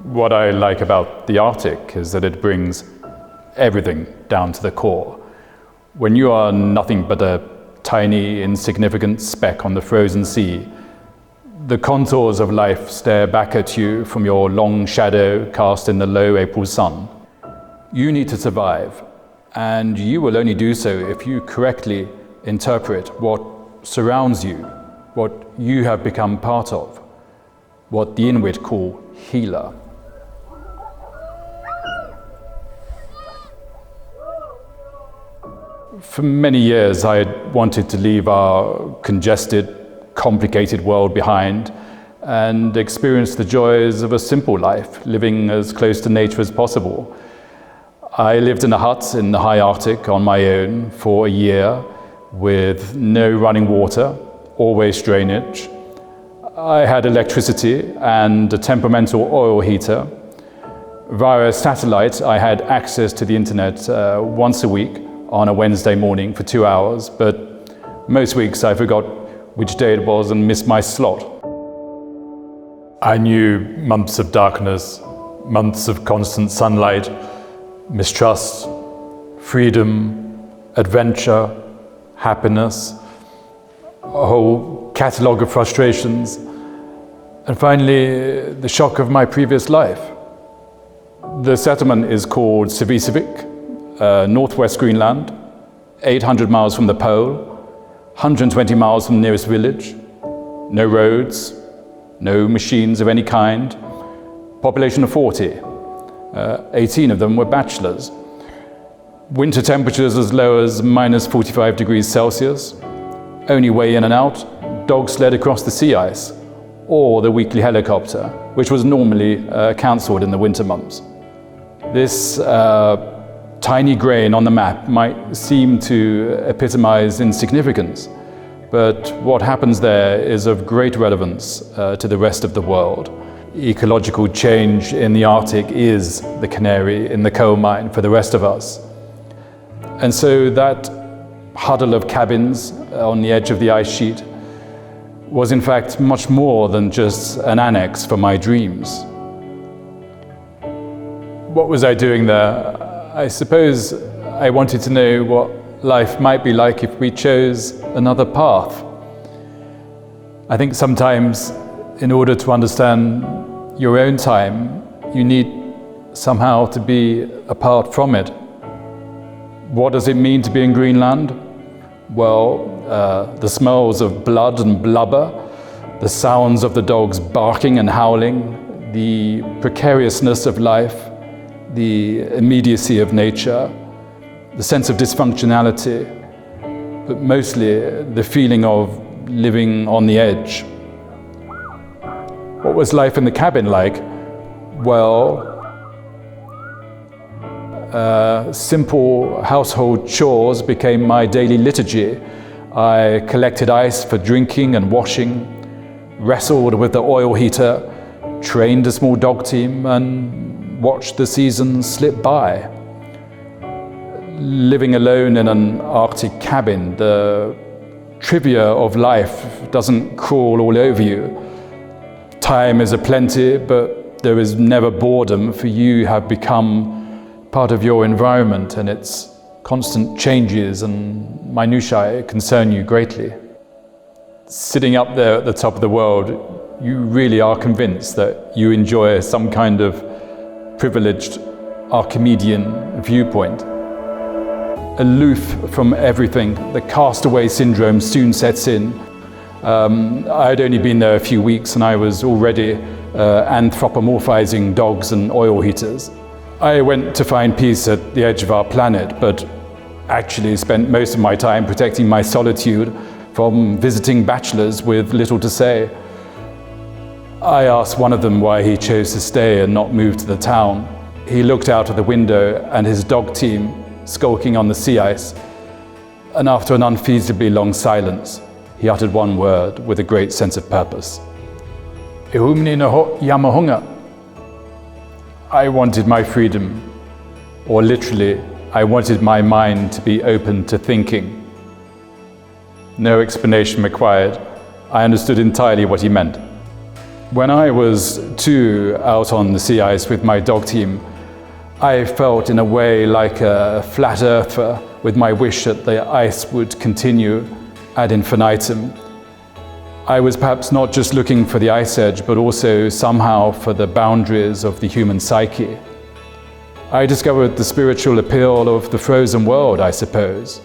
What I like about the Arctic is that it brings everything down to the core. When you are nothing but a tiny, insignificant speck on the frozen sea, the contours of life stare back at you from your long shadow cast in the low April sun. You need to survive, and you will only do so if you correctly interpret what surrounds you, what you have become part of, what the Inuit call healer. For many years, I had wanted to leave our congested, complicated world behind and experience the joys of a simple life, living as close to nature as possible. I lived in a hut in the high Arctic on my own for a year with no running water or waste drainage. I had electricity and a temperamental oil heater. Via satellite, I had access to the internet once a week on a Wednesday morning for 2 hours, but most weeks I forgot which day it was and missed my slot. I knew months of darkness, months of constant sunlight, mistrust, freedom, adventure, happiness, a whole catalogue of frustrations, and finally the shock of my previous life. The settlement is called Sivisivik, northwest Greenland, 800 miles from the pole, 120 miles from the nearest village, no roads, no machines of any kind, population of 40, 18 of them were bachelors. Winter temperatures as low as minus 45 degrees Celsius, only way in and out, dog sled across the sea ice, or the weekly helicopter, which was normally cancelled in the winter months. This tiny grain on the map might seem to epitomize insignificance, but what happens there is of great relevance to the rest of the world. Ecological change in the Arctic is the canary in the coal mine for the rest of us. And so that huddle of cabins on the edge of the ice sheet was in fact much more than just an annex for my dreams. What was I doing there? I suppose I wanted to know what life might be like if we chose another path. I think sometimes in order to understand your own time, you need somehow to be apart from it. What does it mean to be in Greenland? Well, the smells of blood and blubber, the sounds of the dogs barking and howling, the precariousness of life, the immediacy of nature, the sense of dysfunctionality, but mostly the feeling of living on the edge. What was life in the cabin like? Well, simple household chores became my daily liturgy. I collected ice for drinking and washing, wrestled with the oil heater, trained a small dog team, and watched the seasons slip by. Living alone in an Arctic cabin, the trivia of life doesn't crawl all over you. Time is aplenty, but there is never boredom, for you have become part of your environment, and its constant changes and minutiae concern you greatly. Sitting up there at the top of the world, you really are convinced that you enjoy some kind of privileged Archimedean viewpoint. Aloof from everything, the castaway syndrome soon sets in. I had only been there a few weeks and I was already anthropomorphizing dogs and oil heaters. I went to find peace at the edge of our planet, but actually spent most of my time protecting my solitude from visiting bachelors with little to say. I asked one of them why he chose to stay and not move to the town. He looked out of the window and his dog team skulking on the sea ice, and after an unfeasibly long silence, he uttered one word with a great sense of purpose. "Ihumni no yamahunga." I wanted my freedom, or literally, I wanted my mind to be open to thinking. No explanation required. I understood entirely what he meant. When I was 2 out on the sea ice with my dog team, I felt in a way like a flat earther with my wish that the ice would continue ad infinitum. I was perhaps not just looking for the ice edge, but also somehow for the boundaries of the human psyche. I discovered the spiritual appeal of the frozen world, I suppose.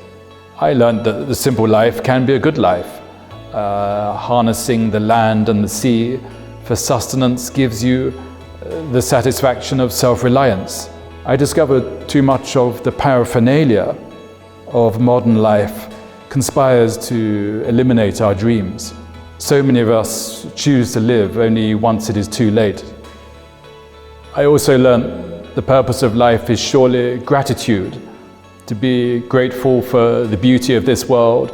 I learned that the simple life can be a good life. Harnessing the land and the sea for sustenance gives you the satisfaction of self-reliance. I discovered too much of the paraphernalia of modern life conspires to eliminate our dreams. So many of us choose to live only once it is too late. I also learned the purpose of life is surely gratitude, to be grateful for the beauty of this world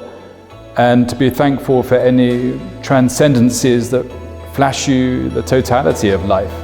and to be thankful for any transcendences that flash you the totality of life.